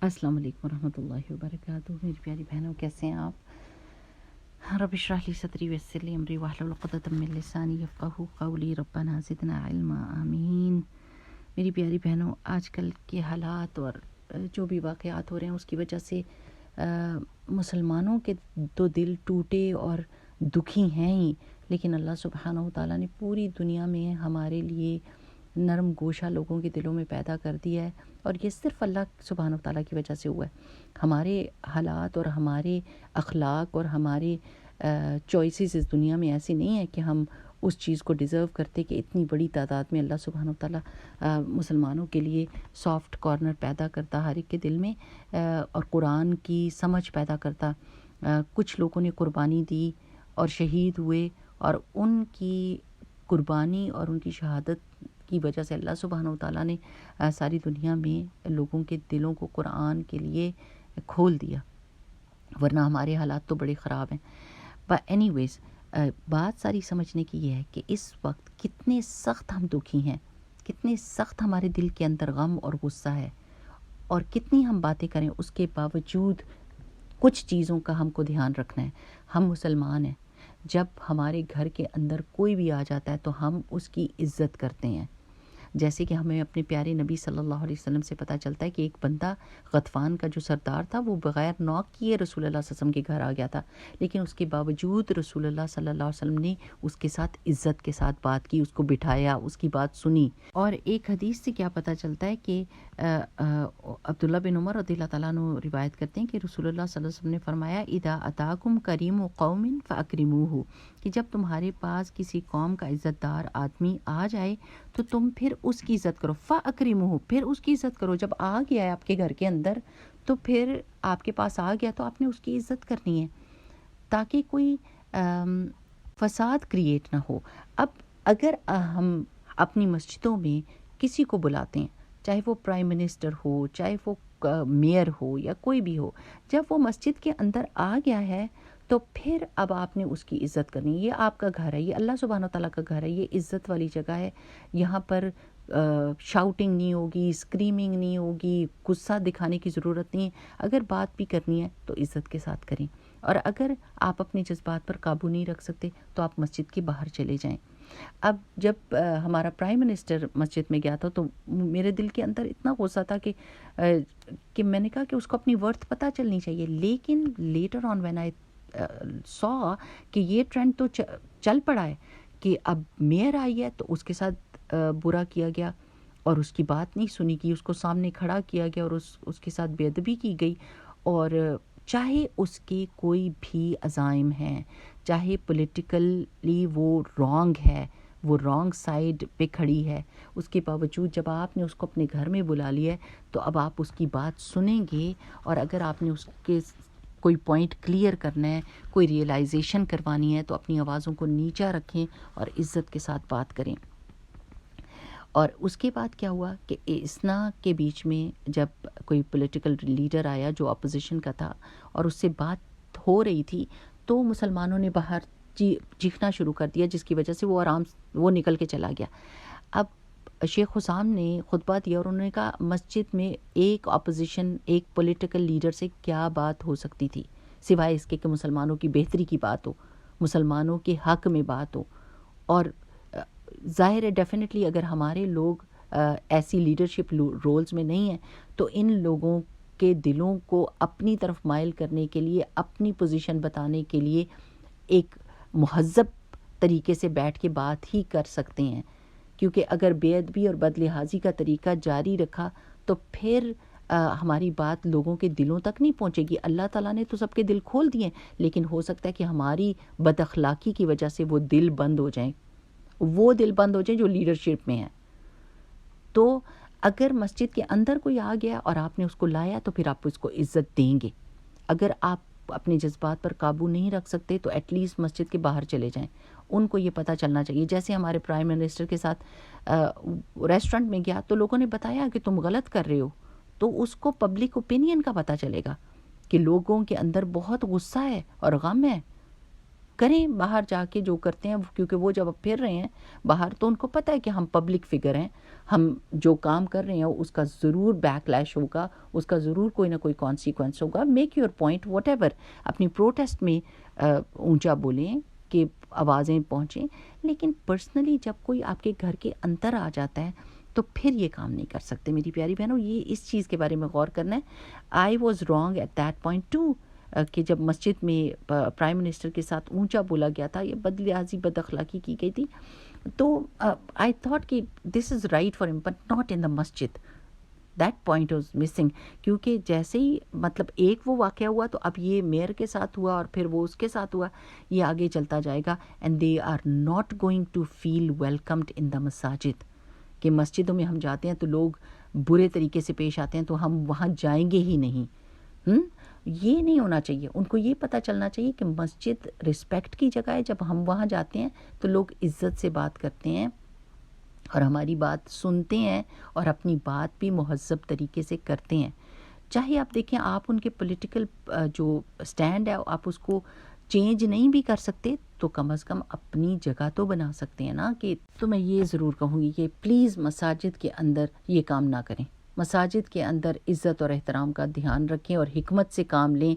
अस्सलाम वालेकुम रहमतुल्लाहि व बरकातुहू। मेरी प्यारी बहनों, कैसे हैं आप? रब इश्रह ली सदरी वयस्सिर ली अमरी वहलुल उक़दतम मिन लिसानी यफ़क़हू क़ौली रब्बना ज़िदना इल्मा आमीन। मेरी प्यारी बहनों, आजकल के हालात और जो भी वाक़यात हो रहे हैं उसकी वजह से मुसलमानों के तो दिल टूटे और दुखी हैं ही, लेकिन अल्लाह सुब्हानहू व तआला ने पूरी दुनिया में हमारे लिए नरम गोशा लोगों के दिलों में पैदा कर दिया है, और ये सिर्फ़ अल्लाह सुब्हानहू व तआला की वजह से हुआ है। हमारे हालात और हमारे अखलाक और हमारे चॉइसेस इस दुनिया में ऐसी नहीं है कि हम उस चीज़ को डिज़र्व करते कि इतनी बड़ी तादाद में अल्लाह सुब्हानहू व तआला मुसलमानों के लिए सॉफ्ट कॉर्नर पैदा करता हर एक के दिल में, और कुरान की समझ पैदा करता। कुछ लोगों ने कुर्बानी दी और शहीद हुए, और उनकी कुर्बानी और उनकी शहादत की वजह से अल्लाह सुब्हानहू व तआला ने सारी दुनिया में लोगों के दिलों को कुरान के लिए खोल दिया, वरना हमारे हालात तो बड़े ख़राब हैं। बट एनीवेज़, बात सारी समझने की ये है कि इस वक्त कितने सख्त हम दुखी हैं, कितने सख्त हमारे दिल के अंदर गम और गुस्सा है, और कितनी हम बातें करें उसके बावजूद कुछ चीज़ों का हमको ध्यान रखना है। हम मुसलमान हैं, जब हमारे घर के अंदर कोई भी आ जाता है तो हम उसकी इज़्ज़त करते हैं। जैसे कि हमें अपने प्यारे नबी सल्लल्लाहु अलैहि वसल्लम से पता चलता है कि एक बंदा गतफ़ान का जो सरदार था वो बग़ैर नॉक किए रसूलुल्लाह सल्लल्लाहु अलैहि वसल्लम के घर आ गया था, लेकिन उसके बावजूद रसूलुल्लाह सल्लल्लाहु अलैहि वसल्लम ने उसके साथ इज़्ज़त के साथ बात की, उसको बिठाया, उसकी बात सुनी। और एक हदीस से क्या पता चलता है कि अब्दुल्ला बिन उमर रज़ियल्लाहु ताला अन्हु रिवायत करते हैं कि रसूलुल्लाह सल्लल्लाहु अलैहि वसल्लम ने फरमाया, इदा अताकुम करीमु कौमिन फ़अक्रिमूहु, कि जब तुम्हारे पास किसी कौम का इज़्ज़तदार आदमी आ जाए तो तुम फिर उसकी इज़्ज़त करो। फ़अक्रिमूहु, फिर उसकी इज़्ज़त करो। जब आ गया है आपके घर के अंदर तो फिर आपके पास आ गया तो आपने उसकी इज़्ज़त करनी है, ताकि कोई फ़साद क्रिएट ना हो। अब अगर हम अपनी मस्जिदों में किसी को बुलाते हैं, चाहे वो प्राइम मिनिस्टर हो, चाहे वो मेयर हो या कोई भी हो, जब वो मस्जिद के अंदर आ गया है तो फिर अब आपने उसकी इज़्ज़त करनी है। ये आपका घर है, ये अल्लाह सुब्हानहू व तआला का घर है, ये इज़्ज़त वाली जगह है। यहाँ पर शाउटिंग नहीं होगी, स्क्रीमिंग नहीं होगी, गुस्सा दिखाने की ज़रूरत नहीं है। अगर बात भी करनी है तो इज़्ज़त के साथ करें, और अगर आप अपने जज्बात पर काबू नहीं रख सकते तो आप मस्जिद के बाहर चले जाएं। अब जब हमारा प्राइम मिनिस्टर मस्जिद में गया था तो मेरे दिल के अंदर इतना गुस्सा था कि मैंने कहा कि उसको अपनी वर्थ पता चलनी चाहिए, लेकिन later on when I saw कि ये ट्रेंड तो चल पड़ा है कि अब मेयर आई है तो उसके साथ बुरा किया गया और उसकी बात नहीं सुनी गई, उसको सामने खड़ा किया गया और उसके साथ बेअदबी की गई। और चाहे उसके कोई भी अज़ाइम हैं, चाहे पॉलिटिकली वो रॉन्ग है, वो रॉन्ग साइड पे खड़ी है, उसके बावजूद जब आपने उसको अपने घर में बुला लिया है तो अब आप उसकी बात सुनेंगे, और अगर आपने उसके कोई पॉइंट क्लियर करना है, कोई रियलाइजेशन करवानी है तो अपनी आवाज़ों को नीचा रखें और इज़्ज़त के साथ बात करें। और उसके बाद क्या हुआ कि इस्ना के बीच में जब कोई पॉलिटिकल लीडर आया जो अपोजिशन का था और उससे बात हो रही थी, तो मुसलमानों ने बाहर चीखना शुरू कर दिया, जिसकी वजह से वो निकल के चला गया। अब शेख हुसाम ने खुतबा दिया और उन्होंने कहा मस्जिद में एक अपोजिशन, एक पॉलिटिकल लीडर से क्या बात हो सकती थी सिवाय इसके कि मुसलमानों की बेहतरी की बात हो, मुसलमानों के हक़ में बात हो। और ज़ाहिर है डेफिनेटली अगर हमारे लोग ऐसी लीडरशिप रोल्स में नहीं हैं तो इन लोगों के दिलों को अपनी तरफ माइल करने के लिए, अपनी पोजीशन बताने के लिए एक मुहज़्ज़ब तरीके से बैठ के बात ही कर सकते हैं, क्योंकि अगर बेअदबी और बदलिहाजी का तरीका जारी रखा तो फिर हमारी बात लोगों के दिलों तक नहीं पहुंचेगी। अल्लाह ताला ने तो सबके दिल खोल दिए, लेकिन हो सकता है कि हमारी बदअखलाकी की वजह से वो दिल बंद हो जाएं, वो दिल बंद हो जाए जो लीडरशिप में है। तो अगर मस्जिद के अंदर कोई आ गया और आपने उसको लाया तो फिर आप उसको इज़्ज़त देंगे। अगर आप अपने जज्बात पर काबू नहीं रख सकते तो एटलीस्ट मस्जिद के बाहर चले जाएं। उनको ये पता चलना चाहिए। जैसे हमारे प्राइम मिनिस्टर के साथ रेस्टोरेंट में गया तो लोगों ने बताया कि तुम गलत कर रहे हो, तो उसको पब्लिक ओपिनियन का पता चलेगा कि लोगों के अंदर बहुत गुस्सा है और गम है। करें बाहर जाके जो करते हैं, क्योंकि वो जब फिर रहे हैं बाहर तो उनको पता है कि हम पब्लिक फिगर हैं, ہم جو کام کر رہے ہیں اس کا ضرور بیک لیش ہوگا، اس کا ضرور کوئی نہ کوئی کانسیکوینس ہوگا. Make your point what ever, اپنی پروٹیسٹ میں اونچا بولیں کہ آوازیں پہنچیں، لیکن پرسنلی جب کوئی آپ کے گھر کے اندر آ جاتا ہے تو پھر یہ کام نہیں کر سکتے میری پیاری بہنوں. یہ اس چیز کے بارے میں غور کرنا ہے. I was wrong at that point too, کہ جب مسجد میں پرائم منسٹر کے ساتھ اونچا بولا گیا تھا، یہ بد لحاظی بد اخلاقی کی گئی تھی، تو آئی تھاٹ کہ دس از رائٹ فار ہم but not in the Masjid. That point was missing, کیونکہ جیسے ہی مطلب ایک وہ واقعہ ہوا تو اب یہ میئر کے ساتھ ہوا اور پھر وہ اس کے ساتھ ہوا، یہ آگے چلتا جائے گا. And they are not going to feel welcomed in the مساجد، کہ مسجدوں میں ہم جاتے ہیں تو لوگ برے طریقے سے پیش آتے ہیں تو ہم وہاں جائیں گے ہی نہیں. یہ نہیں ہونا چاہیے. ان کو یہ پتہ چلنا چاہیے کہ مسجد رسپیکٹ کی جگہ ہے. جب ہم وہاں جاتے ہیں تو لوگ عزت سے بات کرتے ہیں اور ہماری بات سنتے ہیں اور اپنی بات بھی مہذب طریقے سے کرتے ہیں. چاہے آپ دیکھیں آپ ان کے پولیٹیکل جو سٹینڈ ہے آپ اس کو چینج نہیں بھی کر سکتے تو کم از کم اپنی جگہ تو بنا سکتے ہیں نا. کہ تو میں یہ ضرور کہوں گی کہ پلیز مساجد کے اندر یہ کام نہ کریں. مساجد کے اندر عزت اور احترام کا دھیان رکھیں اور حکمت سے کام لیں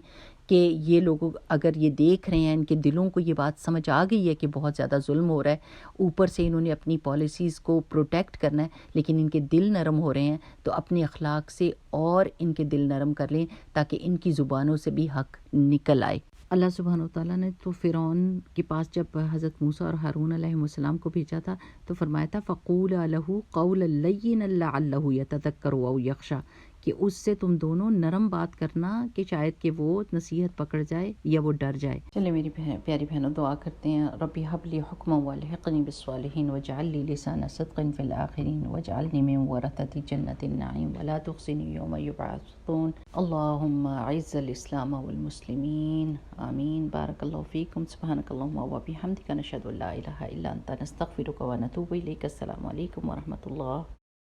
کہ یہ لوگ اگر یہ دیکھ رہے ہیں، ان کے دلوں کو یہ بات سمجھ آ گئی ہے کہ بہت زیادہ ظلم ہو رہا ہے، اوپر سے انہوں نے اپنی پالیسیز کو پروٹیکٹ کرنا ہے لیکن ان کے دل نرم ہو رہے ہیں، تو اپنے اخلاق سے اور ان کے دل نرم کر لیں تاکہ ان کی زبانوں سے بھی حق نکل آئے. اللہ سبحانہ وتعالیٰ نے تو فرعون کے پاس جب حضرت موسیٰ اور ہارون علیہ السلام کو بھیجا تھا تو فرمایا تھا فَقُولَا لَهُ قَوْلًا لَيِّنًا لَعَلَّهُ يَتَذَكَّرُ أَوْ يَخْشَىٰ، کہ اس سے تم دونوں نرم بات کرنا کہ شاید کہ وہ نصیحت پکڑ جائے یا وہ ڈر جائے. چلے میری پیاری بہنوں دعا کرتے ہیں. ربی حب لی حکما والحقنی بالصالحین واجعل لی لسان صدق فی الآخرین واجعلنی من ورثۃ جنۃ النعیم ولا تخزنی یوم یبعثون. اللہم اعز الاسلام والمسلمین آمین. بارک اللہ فیکم. سبحانک اللہم وبحمدک نشہد ان لا الہ الا انت نستغفرک ونتوب الیک. السلام علیکم ورحمۃ اللہ.